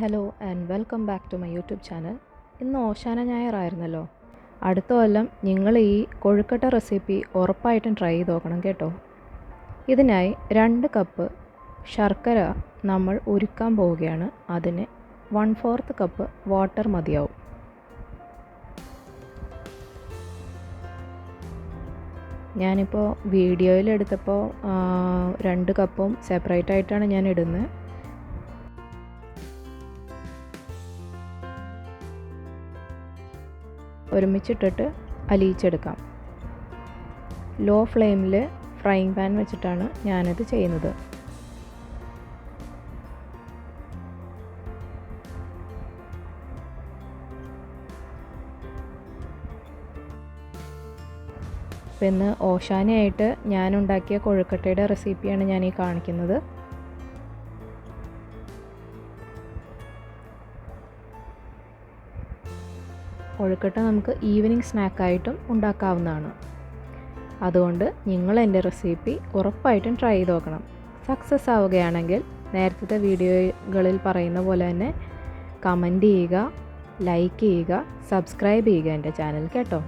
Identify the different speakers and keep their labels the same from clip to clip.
Speaker 1: Hello and welcome back to my YouTube channel. ഇന്ന് ഓശാന ഞായറായിരുന്നല്ലോ. അടുത്ത കൊല്ലം നിങ്ങൾ ഈ കൊഴുക്കട്ട റെസിപ്പി ഉറപ്പായിട്ടും ട്രൈ ചെയ്ത് നോക്കണം കേട്ടോ. ഇതിനായി 2 കപ്പ് ശർക്കര നമ്മൾ ഉരുക്കാൻ പോവുകയാണ്. അതിന് 1/4 കപ്പ് വാട്ടർ മതിയാവും. ഞാനിപ്പോൾ വീഡിയോയിലെടുത്തപ്പോൾ 2 കപ്പും സെപ്പറേറ്റ് ആയിട്ടാണ് ഞാൻ ഇടുന്നത്. ഒരുമിച്ചിട്ടിട്ട് അലിയിച്ചെടുക്കാം. ലോ ഫ്ലെയിമിൽ ഫ്രൈയിങ് പാൻ വെച്ചിട്ടാണ് ഞാനത് ചെയ്യുന്നത്. ഇന്ന് ഓശാനയായിട്ട് ഞാനുണ്ടാക്കിയ കൊഴുക്കട്ടയുടെ റെസിപ്പിയാണ് ഞാൻ ഈ കാണിക്കുന്നത്. കൊഴുക്കട്ട നമുക്ക് ഈവനിങ് സ്നാക്കായിട്ടും ഉണ്ടാക്കാവുന്നതാണ്. അതുകൊണ്ട് നിങ്ങൾ എൻ്റെ റെസിപ്പി ഉറപ്പായിട്ടും ട്രൈ ചെയ്ത് നോക്കണം. സക്സസ് ആവുകയാണെങ്കിൽ നേരത്തെ വീഡിയോകളിൽ പറയുന്ന പോലെ തന്നെ കമൻറ്റ് ചെയ്യുക, ലൈക്ക് ചെയ്യുക, സബ്സ്ക്രൈബ് ചെയ്യുക എൻ്റെ ചാനൽ കേട്ടോ.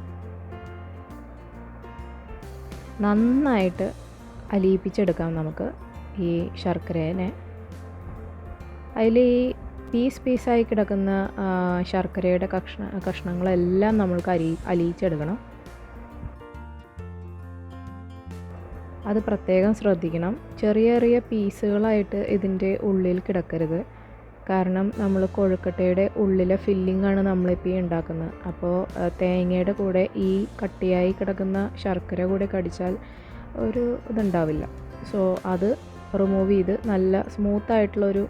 Speaker 1: നന്നായിട്ട് അലിയിപ്പിച്ചെടുക്കാം നമുക്ക് ഈ ശർക്കരേനെ. അതിൽ ഈ പീസായി കിടക്കുന്ന ശർക്കരയുടെ കഷ്ണങ്ങളെല്ലാം നമ്മൾക്ക് അലിയിച്ചെടുക്കണം. അത് പ്രത്യേകം ശ്രദ്ധിക്കണം. ചെറിയ ചെറിയ പീസുകളായിട്ട് ഇതിൻ്റെ ഉള്ളിൽ കിടക്കരുത്. കാരണം നമ്മൾ കൊഴുക്കട്ടയുടെ ഉള്ളിലെ ഫില്ലിങ്ങാണ് നമ്മളിപ്പോൾ ഈ ഉണ്ടാക്കുന്നത്. അപ്പോൾ തേങ്ങയുടെ കൂടെ ഈ കട്ടിയായി കിടക്കുന്ന ശർക്കര കൂടെ കടിച്ചാൽ ഒരു ഇതുണ്ടാവില്ല. സോ അത് റിമൂവ് ചെയ്ത് നല്ല സ്മൂത്തായിട്ടുള്ളൊരു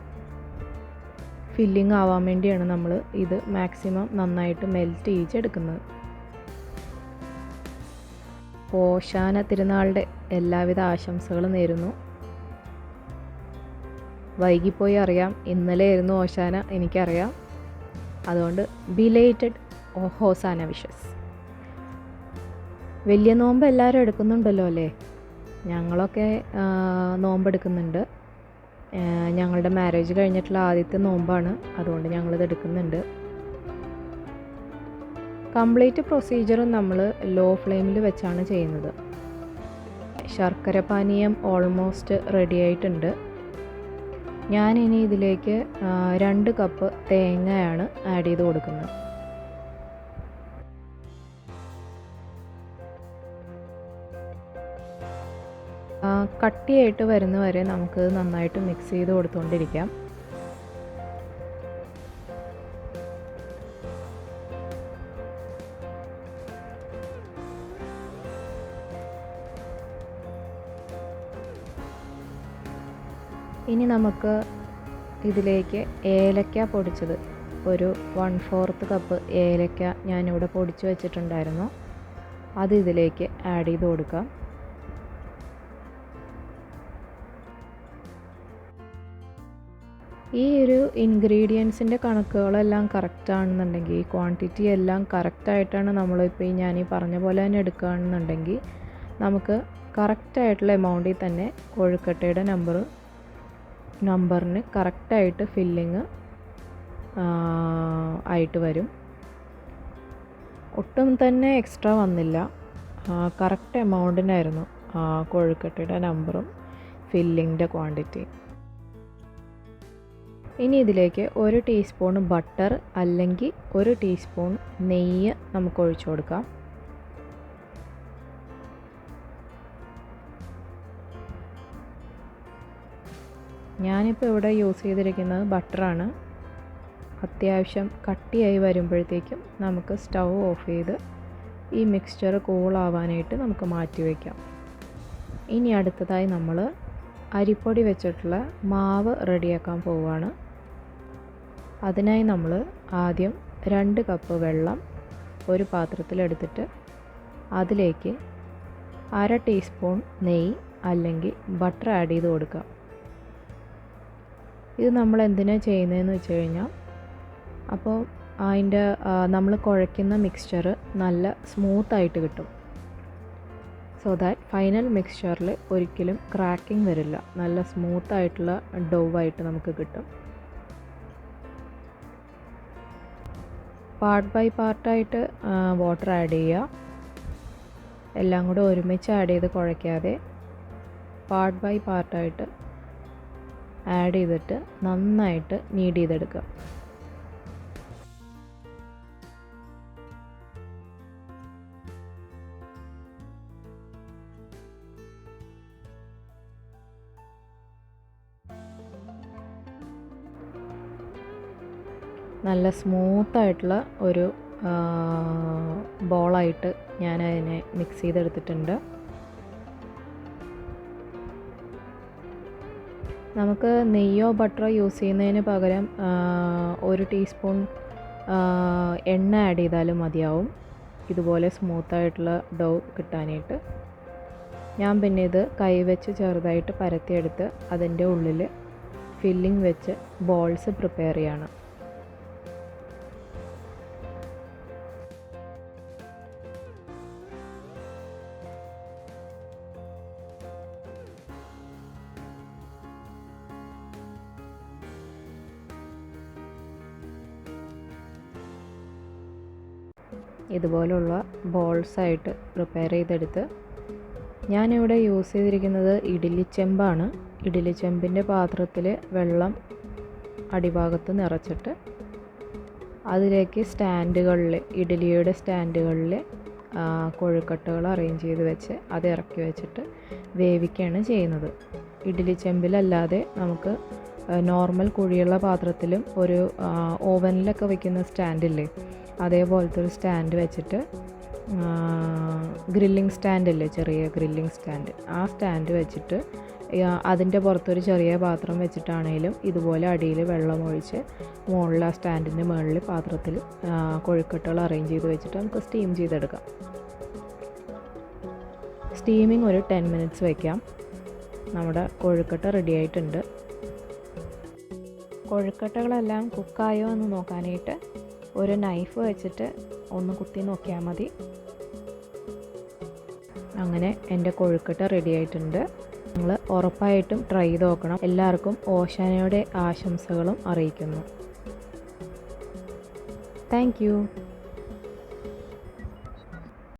Speaker 1: ഫില്ലിംഗ് ആവാൻ വേണ്ടിയാണ് നമ്മൾ ഇത് മാക്സിമം നന്നായിട്ട് മെൽറ്റ് ചെയ്തെടുക്കുന്നത്. ഓശാന തിരുനാളിൻ്റെ എല്ലാവിധ ആശംസകളും നേരുന്നു. വൈകിപ്പോയി അറിയാം, ഇന്നലെ ആയിരുന്നു ഓശാന, എനിക്കറിയാം. അതുകൊണ്ട് ബിലേറ്റഡ് ഹോസാന വിഷസ്. വലിയ നോമ്പ് എല്ലാവരും എടുക്കുന്നുണ്ടല്ലോ അല്ലേ? ഞങ്ങളൊക്കെ നോമ്പെടുക്കുന്നുണ്ട്. ഞങ്ങളുടെ മാരേജ് കഴിഞ്ഞിട്ടുള്ള ആദ്യത്തെ നോമ്പാണ്. അതുകൊണ്ട് ഞങ്ങളിത് എടുക്കുന്നുണ്ട്. കംപ്ലീറ്റ് പ്രൊസീജിയറും നമ്മൾ ലോ ഫ്ലെയിമിൽ വെച്ചാണ് ചെയ്യുന്നത്. ശർക്കര പാനീയം ഓൾമോസ്റ്റ് റെഡി ആയിട്ടുണ്ട്. ഞാനിനി ഇതിലേക്ക് 2 കപ്പ് തേങ്ങയാണ് ആഡ് ചെയ്ത് കൊടുക്കുന്നത്. കട്ടിയായിട്ട് വരുന്ന വരെ നമുക്ക് നന്നായിട്ട് മിക്സ് ചെയ്ത് കൊടുത്തുകൊണ്ടിരിക്കാം. ഇനി നമുക്ക് ഇതിലേക്ക് ഏലക്ക പൊടിച്ചത് ഒരു 1/4 കപ്പ് ഏലക്ക ഞാനിവിടെ പൊടിച്ച് വെച്ചിട്ടുണ്ടായിരുന്നു. അത് ഇതിലേക്ക് ആഡ് ചെയ്ത് കൊടുക്കാം. ഈ ഒരു ഇൻഗ്രീഡിയൻസിൻ്റെ കണക്കുകളെല്ലാം കറക്റ്റാണെന്നുണ്ടെങ്കിൽ, ക്വാണ്ടിറ്റി എല്ലാം കറക്റ്റായിട്ടാണ് നമ്മളിപ്പോൾ ഞാൻ ഈ പറഞ്ഞ പോലെ തന്നെ എടുക്കുകയാണെന്നുണ്ടെങ്കിൽ നമുക്ക് കറക്റ്റായിട്ടുള്ള എമൗണ്ടിൽ തന്നെ കൊഴുക്കട്ടയുടെ നമ്പറിന് കറക്റ്റായിട്ട് ഫില്ലിങ് ആയിട്ട് വരും. ഒട്ടും തന്നെ എക്സ്ട്രാ വന്നില്ല. കറക്റ്റ് എമൗണ്ടിനായിരുന്നു കൊഴുക്കട്ടയുടെ നമ്പറും ഫില്ലിങ്ങിൻ്റെ ക്വാണ്ടിറ്റി. ഇനി ഇതിലേക്ക് 1 ടീസ്പൂൺ ബട്ടർ അല്ലെങ്കിൽ 1 ടീസ്പൂൺ നെയ്യ് നമുക്ക് ഒഴിച്ചു കൊടുക്കാം. ഞാനിപ്പോൾ ഇവിടെ യൂസ് ചെയ്തിരിക്കുന്നത് ബട്ടറാണ്. അത്യാവശ്യം കട്ടിയായി വരുമ്പോഴത്തേക്കും നമുക്ക് സ്റ്റൗ ഓഫ് ചെയ്ത് ഈ മിക്സ്ചർ കൂളാവാനായിട്ട് നമുക്ക് മാറ്റി വയ്ക്കാം. ഇനി അടുത്തതായി നമ്മൾ അരിപ്പൊടി വെച്ചിട്ടുള്ള മാവ് റെഡിയാക്കാൻ പോവുകയാണ്. അതിനായി നമ്മൾ ആദ്യം 2 കപ്പ് വെള്ളം ഒരു പാത്രത്തിലെടുത്തിട്ട് അതിലേക്ക് 1/2 ടീസ്പൂൺ നെയ്യ് അല്ലെങ്കിൽ ബട്ടർ ആഡ് ചെയ്ത് കൊടുക്കുക. ഇത് നമ്മൾ എന്തിനാണ് ചെയ്യുന്നതെന്ന് വെച്ച് കഴിഞ്ഞാൽ, അപ്പോൾ അതിൻ്റെ നമ്മൾ കുഴയ്ക്കുന്ന മിക്സ്ചർ നല്ല സ്മൂത്തായിട്ട് കിട്ടും. സോ ദാറ്റ് ഫൈനൽ മിക്സ്ചറിൽ ഒരിക്കലും ക്രാക്കിംഗ് വരില്ല. നല്ല സ്മൂത്തായിട്ടുള്ള ഡോ ആയിട്ട് നമുക്ക് കിട്ടും. പാർട്ട് ബൈ പാർട്ടായിട്ട് വാട്ടർ ആഡ് ചെയ്യുക. എല്ലാം കൂടെ ഒരുമിച്ച് ആഡ് ചെയ്ത് കുഴയ്ക്കാതെ പാർട്ട് ബൈ പാർട്ടായിട്ട് ആഡ് ചെയ്തിട്ട് നന്നായിട്ട് നീഡ് ചെയ്തെടുക്കുക. നല്ല സ്മൂത്തായിട്ടുള്ള ഒരു ബോളായിട്ട് ഞാൻ അതിനെ മിക്സ് ചെയ്തെടുത്തിട്ടുണ്ട്. നമുക്ക് നെയ്യോ ബട്ടറോ യൂസ് ചെയ്യുന്നതിന് പകരം 1 ടീസ്പൂൺ എണ്ണ ആഡ് ചെയ്താലും മതിയാവും ഇതുപോലെ സ്മൂത്തായിട്ടുള്ള ഡോ കിട്ടാനായിട്ട്. ഞാൻ പിന്നെ ഇത് കൈ വെച്ച് ചെറുതായിട്ട് പരത്തിയെടുത്ത് അതിൻ്റെ ഉള്ളിൽ ഫില്ലിംഗ് വെച്ച് ബോൾസ് പ്രിപ്പയർ ചെയ്യണം. ഇതുപോലുള്ള ബോൾസായിട്ട് പ്രിപ്പയർ ചെയ്തെടുത്ത് ഞാനിവിടെ യൂസ് ചെയ്തിരിക്കുന്നത് ഇഡ്ഡലിച്ചെമ്പാണ്. ഇഡ്ഡലിച്ചെമ്പിൻ്റെ പാത്രത്തിൽ വെള്ളം അടിഭാഗത്ത് നിറച്ചിട്ട് അതിലേക്ക് സ്റ്റാൻഡുകളിൽ ഇഡ്ഡലിയുടെ സ്റ്റാൻഡുകളിൽ കൊഴുക്കട്ടകൾ അറേഞ്ച് ചെയ്ത് വെച്ച് അത് ഇറക്കി വെച്ചിട്ട് വേവിക്കുകയാണ് ചെയ്യുന്നത്. ഇഡ്ഡലിച്ചെമ്പിലല്ലാതെ നമുക്ക് നോർമൽ കുഴിയുള്ള പാത്രത്തിലും ഒരു ഓവനിലൊക്കെ വയ്ക്കുന്ന സ്റ്റാൻഡില്ലേ അതേപോലത്തെ ഒരു സ്റ്റാൻഡ് വെച്ചിട്ട് ഗ്രില്ലിംഗ് സ്റ്റാൻഡില്ലേ ചെറിയ ഗ്രില്ലിംഗ് സ്റ്റാൻഡ് ആ സ്റ്റാൻഡ് വെച്ചിട്ട് അതിൻ്റെ പുറത്തൊരു ചെറിയ പാത്രം വെച്ചിട്ടാണെങ്കിലും ഇതുപോലെ അടിയിൽ വെള്ളം ഒഴിച്ച് മുകളിൽ ആ സ്റ്റാൻഡിൻ്റെ മുകളിൽ പാത്രത്തിൽ കൊഴുക്കട്ടകൾ അറേഞ്ച് ചെയ്ത് വെച്ചിട്ട് നമുക്ക് സ്റ്റീം ചെയ്തെടുക്കാം. സ്റ്റീമിങ് ഒരു 10 മിനിറ്റ്സ് വയ്ക്കാം. നമ്മുടെ കൊഴുക്കട്ട റെഡി ആയിട്ടുണ്ട്. കൊഴുക്കട്ടകളെല്ലാം കുക്കായോ എന്ന് നോക്കാനായിട്ട് ഒരു നൈഫ് വെച്ചിട്ട് ഒന്ന് കുത്തി നോക്കിയാൽ മതി. അങ്ങനെ എൻ്റെ കൊഴുക്കട്ട റെഡി ആയിട്ടുണ്ട്. നിങ്ങൾ ഉറപ്പായിട്ടും ട്രൈ ചെയ്ത് നോക്കണം. എല്ലാവർക്കും ഓശാനയുടെ ആശംസകളും അറിയിക്കുന്നു. Thank you.